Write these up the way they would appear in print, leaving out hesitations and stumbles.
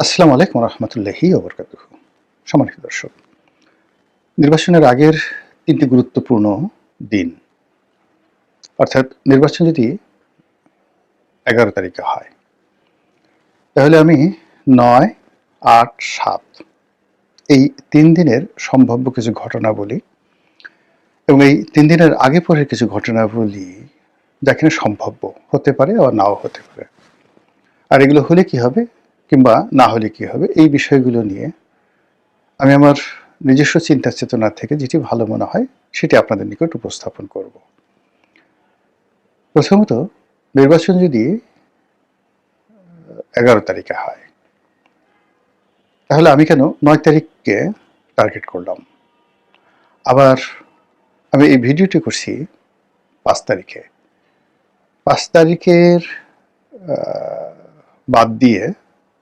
আসসালামু আলাইকুম রহমতুল্লাহি ওবরকাতুহু। সম্মানিত দর্শক, নির্বাচনের আগের ৩টি গুরুত্বপূর্ণ দিন, অর্থাৎ নির্বাচন যদি ১১ তারিখে হয়, তাহলে আমি ৯, ৮, ৭ এই ৩ দিনের সম্ভাব্য কিছু ঘটনা বলি এবং এই ৩ দিনের আগে পরের কিছু ঘটনা বলি যা কিনা সম্ভাব্য হতে পারে আবার নাও হতে পারে। আর এগুলো হলে কি হবে কিংবা না হলে কি হবে, এই বিষয়গুলো নিয়ে আমি আমার নিজস্ব চিন্তা চেতনা থেকে যেটি ভালো মনে হয় সেটি আপনাদের নিকট উপস্থাপন করব। প্রথমত, নির্বাচন যদি ১১ তারিখে হয়, তাহলে আমি কেন ৯ তারিখকে টার্গেট করলাম? আবার আমি এই ভিডিওটি করছি ৫ তারিখে। ৫ তারিখের বাদ দিয়ে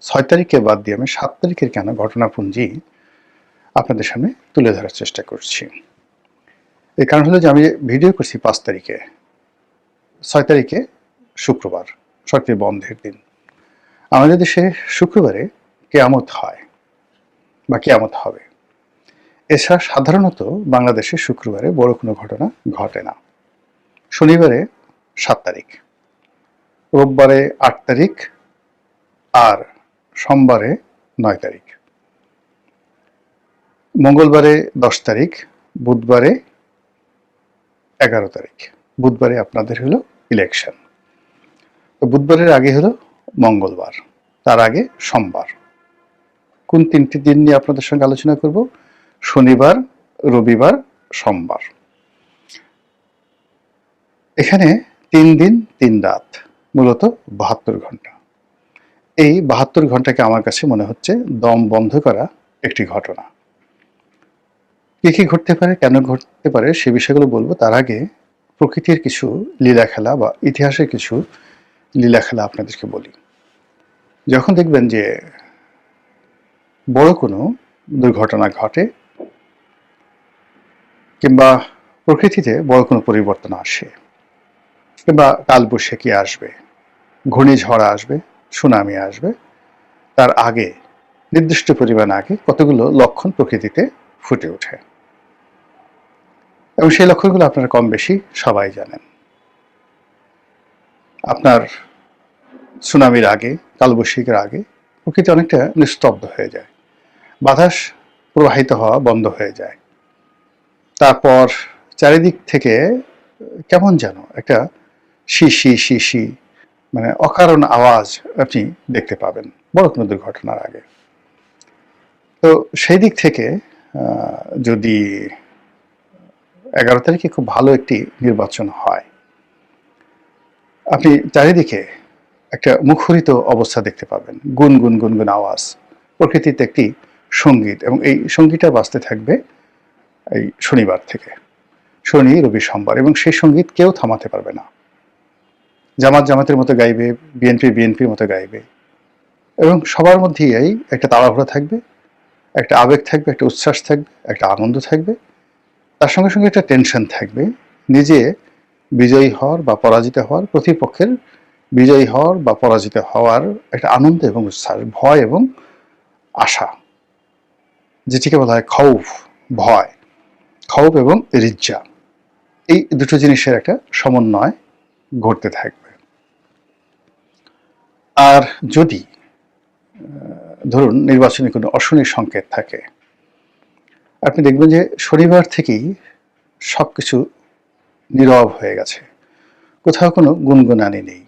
৬ তারিখকে বাদ দিয়ে আমি ৭ তারিখের কেন ঘটনাপুঞ্জি আপনাদের সামনে তুলে ধরার চেষ্টা করছি। এর কারণ হলো যে আমি ভিডিও করছি ৫ তারিখে, ৬ তারিখে শুক্রবার, সরকারি বন্ধের দিন। আমাদের দেশে শুক্রবারে কেয়ামত হয় বা কেয়ামত হবে। এছাড়া সাধারণত বাংলাদেশে শুক্রবারে বড় কোনো ঘটনা ঘটে না। শনিবারে ৭ তারিখ, রোববারে ৮ তারিখ, আর সোমবারে ৯ তারিখ, মঙ্গলবারে ১০ তারিখ, বুধবারে ১১ তারিখ। বুধবারে আপনাদের হলো ইলেকশন। তো বুধবারের আগে হলো মঙ্গলবার, তার আগে সোমবার। কোন ৩টি দিন নিয়ে আপনাদের সঙ্গে আলোচনা করব? শনিবার, রবিবার, সোমবার। এখানে ৩ দিন ৩ রাত, মূলত ৭২ ঘন্টা। এই ৭২ ঘন্টাকে আমার কাছে মনে হচ্ছে দম বন্ধ করা একটি ঘটনা। কি কি ঘটতে পারে, কেন ঘটতে পারে সে বিষয়গুলো বলবো। তার আগে প্রকৃতির কিছু লীলা খেলা বা ইতিহাসের কিছু লীলা খেলা আপনাদেরকে বলি। যখন দেখবেন যে বড় কোনো দুর্ঘটনা ঘটে কিংবা প্রকৃতিতে বড় কোনো পরিবর্তন আসে কিংবা কালবৈশাখী আসবে, ঘূর্ণিঝড় আসবে, সুনামি আসবে, তার আগে নির্দিষ্ট পরিমাণ আগে কতগুলো লক্ষণ প্রকৃতিতে ফুটে ওঠে এবং সেই লক্ষণগুলো আপনারা কম বেশি সবাই জানেন। আপনার সুনামির আগে, কালবৈশাখীর আগে প্রকৃতি অনেকটা নিস্তব্ধ হয়ে যায়, বাতাস প্রবাহিত হওয়া বন্ধ হয়ে যায়। তারপর চারিদিক থেকে কেমন যেন একটা শিশি শিশি, মানে অকারণ আওয়াজ আপনি দেখতে পাবেন বড় কোনো দুর্ঘটনার আগে। তো সেই দিক থেকে যদি ১১ তারিখে খুব ভালো একটি নির্বাচন হয়, আপনি চারিদিকে একটা মুখরিত অবস্থা দেখতে পাবেন, গুনগুন গুনগুন আওয়াজ, প্রকৃতিতে একটি সঙ্গীত, এবং এই সঙ্গীতটা বাজতে থাকবে এই শনিবার থেকে, শনি রবি সোমবার, এবং সেই সঙ্গীত কেউ থামাতে পারবে না। জামাত জামাতের মতো গাইবে, বিএনপি বিএনপির মতো গাইবে, এবং সবার মধ্যেই এই একটা তাড়াহুড়া থাকবে, একটা আবেগ থাকবে, একটা উচ্ছ্বাস থাকবে, একটা আনন্দ থাকবে, তার সঙ্গে সঙ্গে একটা টেনশন থাকবে, নিজে বিজয়ী হওয়ার বা পরাজিত হওয়ার, প্রতিপক্ষের বিজয়ী হওয়ার বা পরাজিত হওয়ার একটা আনন্দ এবং উচ্ছ্বাস, ভয় এবং আশা, যেটিকে বলা হয় খৌফ, ভয়, খৌফ এবং রিজ্জা। এই দুটো জিনিসের একটা সমন্বয় ঘটতে থাকবে। আর যদি ধরুন নির্বাচনে কোনো অশনির সংকেত থাকে, আপনি দেখবেন যে শনিবার থেকেই সবকিছু নীরব হয়ে গেছে, কোথাও কোনো গুনগুনানি নেই,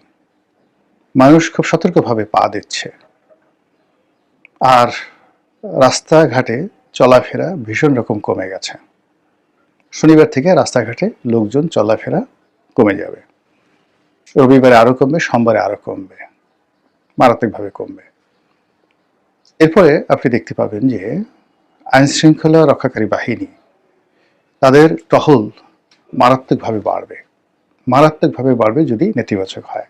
মানুষ খুব সতর্কভাবে পা দিচ্ছে, আর রাস্তাঘাটে চলাফেরা ভীষণ রকম কমে গেছে। শনিবার থেকে রাস্তাঘাটে লোকজন চলাফেরা কমে যাবে, রবিবারে আরো কমবে, সোমবারে আরো কমবে, মারাত্মকভাবে কমবে। এরপরে আপনি দেখতে পাবেন যে আইন শৃঙ্খলা রক্ষাকারী বাহিনী, তাদের টহল মারাত্মকভাবে বাড়বে, মারাত্মকভাবে বাড়বে যদি নেতিবাচক হয়।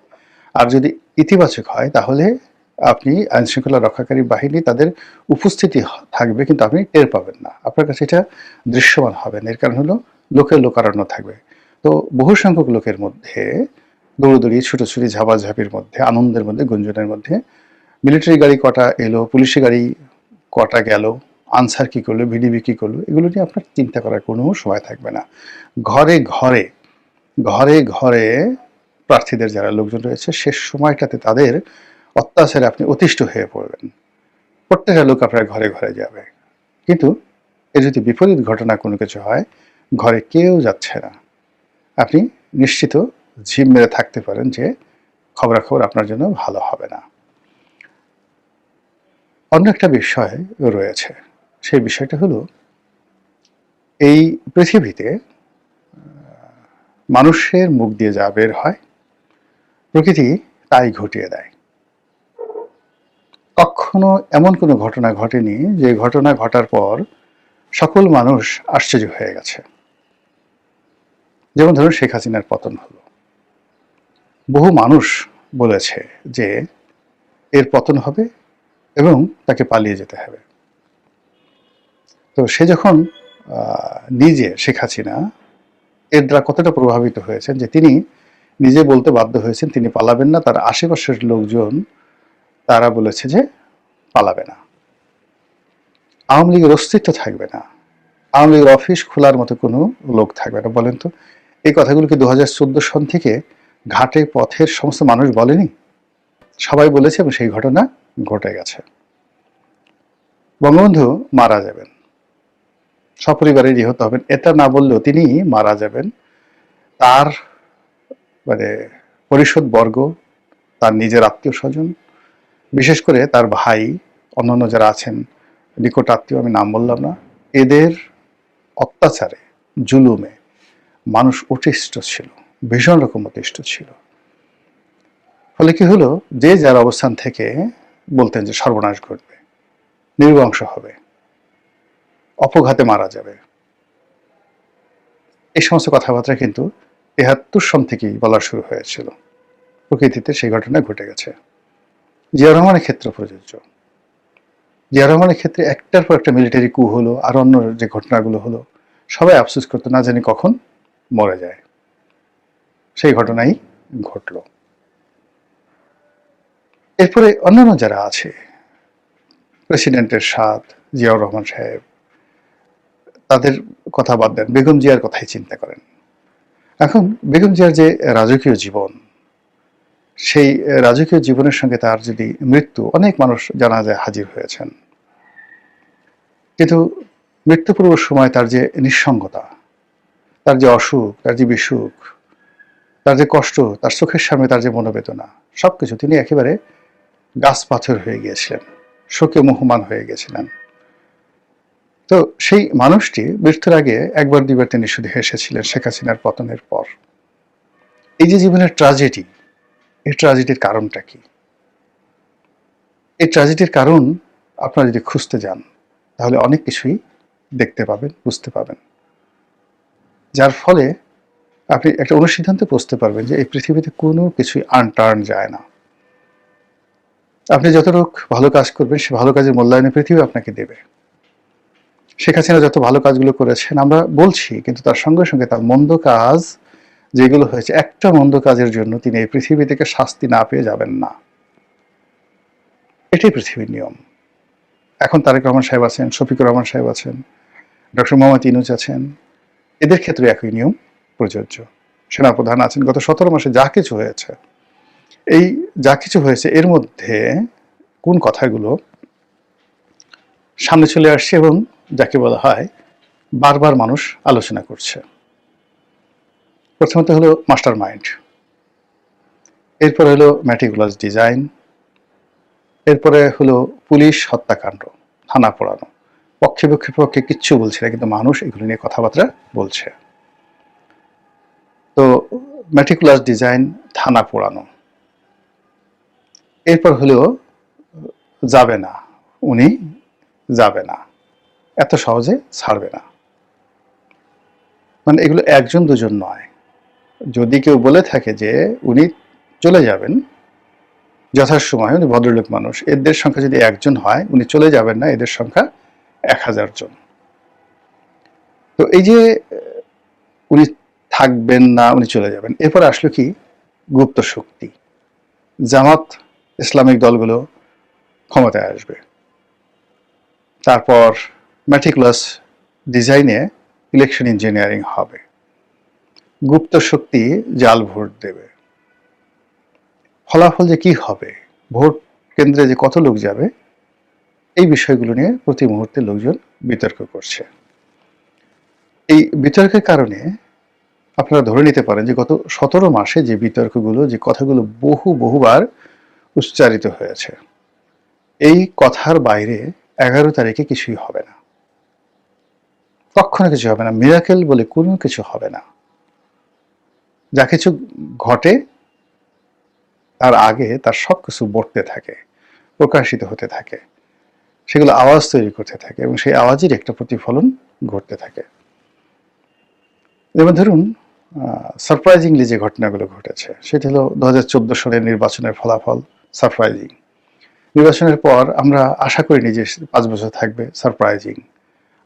আর যদি ইতিবাচক হয়, তাহলে আপনি আইন শৃঙ্খলা রক্ষাকারী বাহিনী, তাদের উপস্থিতি থাকবে কিন্তু আপনি টের পাবেন না, আপনার কাছে এটা দৃশ্যমান হবে না। এর কারণ হলো লোকের লোকারণ্য থাকবে। তো বহু সংখ্যক লোকের মধ্যে দৌড়দৌড়ি, ছুটোছুটি, ঝাপাঝাপির মধ্যে, আনন্দের মধ্যে, গুঞ্জনের মধ্যে মিলিটারি গাড়ি কটা এলো, পুলিশি গাড়ি কটা গেল, আনসার কি করলো, ভিডিবি কি করলো, এগুলো নিয়ে আপনার চিন্তা করার কোনো সময় থাকবে না। ঘরে ঘরে ঘরে ঘরে প্রার্থীদের যারা লোকজন রয়েছে, শেষ সময়টাতে তাদের অত্যাচারে আপনি অতিষ্ঠ হয়ে পড়বেন। প্রত্যেকটা লোক আপনার ঘরে ঘরে যাবে, কিন্তু এর যদি বিপরীত ঘটনা কোনো কিছু হয়, ঘরে কেউ যাচ্ছে না, আপনি নিশ্চিত ঝিম মেরে থাকতে পারেন যে খবরাখবর আপনার জন্য ভালো হবে না। অন্য একটা বিষয় রয়েছে, সেই বিষয়টা হলো এই পৃথিবীতে মানুষের মুখ দিয়ে যা বের হয় প্রকৃতি তাই ঘটিয়ে দেয়। কখনো এমন কোনো ঘটনা ঘটেনি যে ঘটনা ঘটার পর সকল মানুষ আশ্চর্য হয়ে গেছে। যেমন ধরুন শেখ হাসিনার পতন হলো, বহু মানুষ বলেছে যে এর পতন হবে এবং তাকে পালিয়ে যেতে হবে। তো সে যখন নিজে শেখ হাসিনা এর দ্বারা কতটা প্রভাবিত হয়েছেন যে তিনি নিজে বলতে বাধ্য হয়েছেন তিনি পালাবেন না, তার আশেপাশের লোকজন তারা বলেছে যে পালাবে না, আওয়ামী লীগের অস্তিত্ব থাকবে না, আওয়ামী লীগের অফিস খোলার মতো কোনো লোক থাকবে না। বলেন তো, এই কথাগুলো কি 2014 সন থেকে ঘাটে পথের সমস্ত মানুষ বলেনি? সবাই বলেছে এবং সেই ঘটনা ঘটে গেছে। বঙ্গবন্ধু মারা যাবেন, সপরিবারে নিহত হবেন, এটা না বললেও তিনি মারা যাবেন। তার মানে পরিষদ বর্গ, তার নিজের আত্মীয় স্বজন, বিশেষ করে তার ভাই, অন্যান্য যারা আছেন নিকট আত্মীয়, আমি নাম বললাম না, এদের অত্যাচারে জুলুমে মানুষ অতিষ্ঠ ছিল, ভীষণ রকম অতিষ্ঠ ছিল। ফলে কি হলো, যে যার অবস্থান থেকে বলতেন যে সর্বনাশ ঘটবে, নির্বংশ হবে, অপঘাতে মারা যাবে, এই সমস্ত কথাবার্তা কিন্তু ৭৩ সন থেকেই বলা শুরু হয়েছিল। প্রকৃতিতে সেই ঘটনা ঘটে গেছে। জিয়াউর রহমানের ক্ষেত্রে প্রযোজ্য। জিয়াউর রহমানের ক্ষেত্রে একটার পর একটা মিলিটারি কু হলো, আর অন্য যে ঘটনাগুলো হলো, সবাই আফসোস করতো না জানি কখন মরে যায়। সেই ঘটনাই ঘটল। এরপরে অন্যান্য যারা আছে, প্রেসিডেন্টের সাথ, জিয়াউর রহমান সাহেব, তাদের কথা বাদ দেন, বেগম জিয়ার কথাই চিন্তা করেন। এখন বেগম জিয়ার যে রাজকীয় জীবন, সেই রাজকীয় জীবনের সঙ্গে তার যদি মৃত্যু, অনেক মানুষ জানাজায় হাজির হয়েছেন, কিন্তু মৃত্যু পূর্ব সময় তার যে নিঃসঙ্গতা, তার যে অসুখ, তার যে বিসুখ, তার যে কষ্ট, তার চোখের সামনে তার যে মনোবেদনা, সবকিছু তিনি একেবারে গাছ পাথর হয়ে গিয়েছিলেন, শোকে মুহ্যমান হয়ে গেছিলেন। তো সেই মানুষটি মৃত্যুর আগে একবার দুইবার তিনি শুধু হেসেছিলেন শেখ হাসিনার পতনের পর। এই যে জীবনের ট্র্যাজেডি, এই ট্র্যাজেডির কারণটা কি? এই ট্র্যাজেডির কারণ আপনারা যদি খুঁজতে যান, তাহলে অনেক কিছুই দেখতে পাবেন, বুঝতে পাবেন, যার ফলে আপনি একটা অনুসিদ্ধান্তে পৌঁছতে পারবেন যে এই পৃথিবীতে কোনো কিছুই আনটার্ন যায় না। আপনি যতটুক ভালো কাজ করবেন, সে ভালো কাজের মূল্যায়নে পৃথিবী আপনাকে দেবে। শেখ হাসিনা যত ভালো কাজগুলো করেছেন আমরা বলছি, কিন্তু তার সঙ্গে সঙ্গে তার মন্দ কাজ যেগুলো হয়েছে, একটা মন্দ কাজের জন্য তিনি এই পৃথিবী থেকে শাস্তি না পেয়ে যাবেন না। এটাই পৃথিবীর নিয়ম। এখন তারেক রহমান সাহেব আছেন, শফিকুর রহমান সাহেব আছেন, ডক্টর মোহাম্মদ ইউনূস আছেন, এদের ক্ষেত্রে একই নিয়ম প্রযোজ্য। সেনাপ্রধান আছেন, গত 17 মাসে যা কিছু হয়েছে, এই যা কিছু হয়েছে এর মধ্যে কোন কথাগুলো সামনে চলে আসছে এবং যাকে বলা হয় বারবার মানুষ আলোচনা করছে। প্রথমত হলো মাস্টার মাইন্ড, এরপরে হলো ম্যাটিকুলাস ডিজাইন, এরপরে হলো পুলিশ হত্যাকাণ্ড, থানা পোড়ানো। পক্ষে পক্ষে কিচ্ছু বলছে না, কিন্তু মানুষ এগুলো নিয়ে কথাবার্তা বলছে। তো ম্যাটিকুলাস ডিজাইন, থানা পোড়ানো, এরপর হলো যাবে না, উনি যাবে না, এত সহজে ছাড়বে না। মানে এগুলো একজন দুজন নয়। যদি কেউ বলে থাকে যে উনি চলে যাবেন যথাসময়ে, উনি ভদ্রলোক মানুষ, এদের সংখ্যা যদি একজন হয়, উনি চলে যাবেন না, এদের সংখ্যা 1000 জন। তো এই যে উনি থাকবেন না, উনি চলে যাবেন, এরপর আসলো কি গুপ্ত শক্তি, জামাত ইসলামিক দলগুলো, ক্ষমতায় আসবে। তারপর ম্যাটিকুলাস ডিজাইনে ইলেকশন ইঞ্জিনিয়ারিং হবে, গুপ্ত শক্তি জাল ভোট দেবে। ফলাফল যে কি হবে, ভোট কেন্দ্রে যে কত লোক যাবে, এই বিষয়গুলো নিয়ে প্রতি মুহূর্তে লোকজন বিতর্ক করছে। এই বিতর্কের কারণে আপনারা ধরে নিতে পারেন যে গত 17 মাসে যে বিতর্কগুলো, যে কথাগুলো বহুবার উচ্চারিত হয়েছে, এই কথার বাইরে 11 তারিখে কিছুই হবে না, কখনো কিছু হবে না। মিরাকেল বলে কোনো কিছু হবে না। যা কিছু ঘটে তার আগে তার সব কিছু বর্তে থাকে, প্রকাশিত হতে থাকে, সেগুলো আওয়াজ তৈরি করতে থাকে এবং সেই আওয়াজের একটা প্রতিফলন ঘটতে থাকে। যেমন ধরুন, সারপ্রাইজিংলি যে ঘটনাগুলো ঘটেছে সেটা হলো 2014 সালের নির্বাচনের ফলাফল সারপ্রাইজিং। নির্বাচনের পর আমরা আশা করিনি যে 5 বছর থাকবে, সারপ্রাইজিং।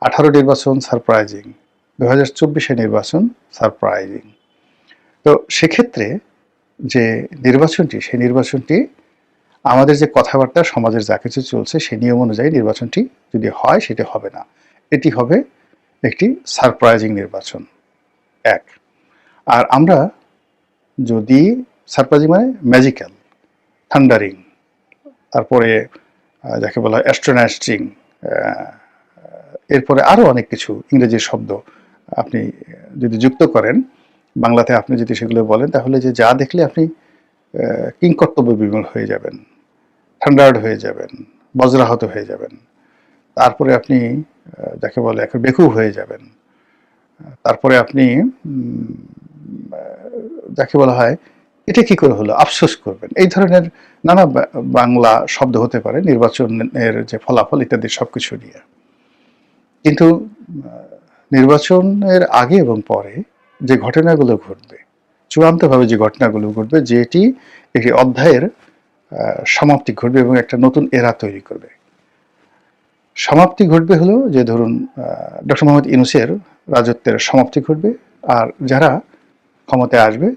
18 নির্বাচন সারপ্রাইজিং, 2024 নির্বাচন সারপ্রাইজিং। তো সেক্ষেত্রে যে নির্বাচনটি, সেই নির্বাচনটি আমাদের যে কথাবার্তা, সমাজের যা কিছু চলছে সেই নিয়ম অনুযায়ী নির্বাচনটি যদি হয় সেটি হবে না, এটি হবে একটি সারপ্রাইজিং নির্বাচন। এক। আর আমরা যদি সারপ্রাইজিং মানে ম্যাজিক্যাল, থান্ডারিং, তারপরে যাকে বলা হয় অ্যাস্ট্রোনাস্টিং, এরপরে আরও অনেক কিছু ইংরেজি শব্দ আপনি যদি যুক্ত করেন, বাংলাতে আপনি যদি সেগুলো বলেন, তাহলে যে যা দেখলে আপনি কিংকর্তব্য বিমূঢ় হয়ে যাবেন, থান্ডার্ড হয়ে যাবেন, বজ্রাহত হয়ে যাবেন, তারপরে আপনি যাকে বলে এখন বেকুব হয়ে যাবেন, তারপরে আপনি যাকে বলা হয় এটা কি করে হলো আফসোস করবেন। এই ধরনের নানা বাংলা শব্দ হতে পারে নির্বাচনের যে ফলাফল ইত্যাদি সবকিছু নিয়ে। কিন্তু নির্বাচনের আগে এবং পরে যে ঘটনাগুলো ঘটবে, চূড়ান্তভাবে যে ঘটনাগুলো ঘটবে, যেটি একটি অধ্যায়ের সমাপ্তি ঘটবে এবং একটা নতুন এরা তৈরি করবে। সমাপ্তি ঘটবে হলো যে ধরুন ডক্টর মোহাম্মদ ইউনূসের রাজত্বের সমাপ্তি ঘটবে, আর যারা ক্ষমতায় আসবে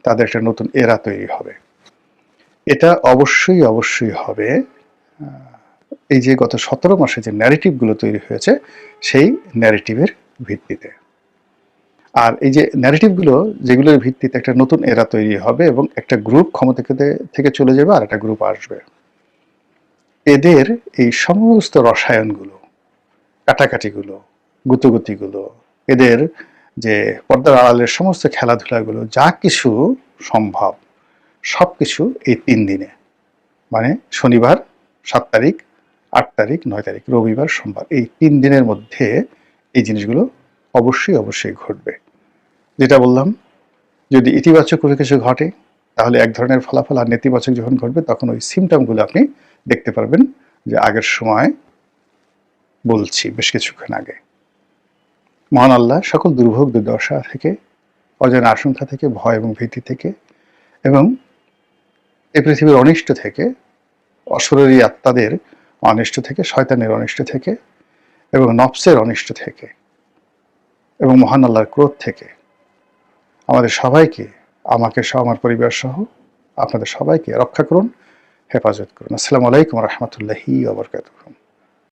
তাদের একটা নতুন এরা তৈরি হবে। এটা অবশ্যই হবে এই যে গত 17 মাসে যে ন্যারেটিভগুলো তৈরি হয়েছে সেই ন্যারেটিভের ভিত্তিতে। আর এই যে ন্যারেটিভগুলো, যেগুলোর ভিত্তিতে একটা নতুন এরা তৈরি হবে এবং একটা গ্রুপ ক্ষমতা থেকে চলে যাবে আর একটা গ্রুপ আসবে। এদের এই সমস্ত রসায়নগুলো, কাটাকাটিগুলো, গুতোগুতিগুলো, এদের যে পর্দার আড়ালের সমস্ত খেলাধুলাগুলো, যা কিছু সম্ভব সব কিছু এই 3 দিনে, মানে শনিবার 7 তারিখ, 8 তারিখ, 9 তারিখ, রবিবার, সোমবার, এই 3 দিনের মধ্যে এই জিনিসগুলো অবশ্যই ঘটবে। যেটা বললাম, যদি ইতিবাচক কোনো কিছু ঘটে তাহলে এক ধরনের ফলাফল, আর নেতিবাচক যখন ঘটবে তখন ওই সিমটমগুলো আপনি দেখতে পারবেন যে আগের সময় বলছি বেশ কিছুক্ষণ আগে। মহান আল্লাহ সকল দুর্ভোগ দুর্দশা থেকে, অজানা আশঙ্কা থেকে, ভয় এবং ভীতি থেকে এবং এই পৃথিবীর অনিষ্ট থেকে, অশরীরী আত্মাদের অনিষ্ট থেকে, শয়তানের অনিষ্ট থেকে এবং নফসের অনিষ্ট থেকে এবং মহান আল্লাহর ক্রোধ থেকে আমাদের সবাইকে, আমাকে সহ, আমার পরিবার সহ আপনাদের সবাইকে রক্ষা করুন, হেফাজত করুন। আসসালামু আলাইকুম ওয়া রাহমাতুল্লাহি ওয়া বারাকাতুহু।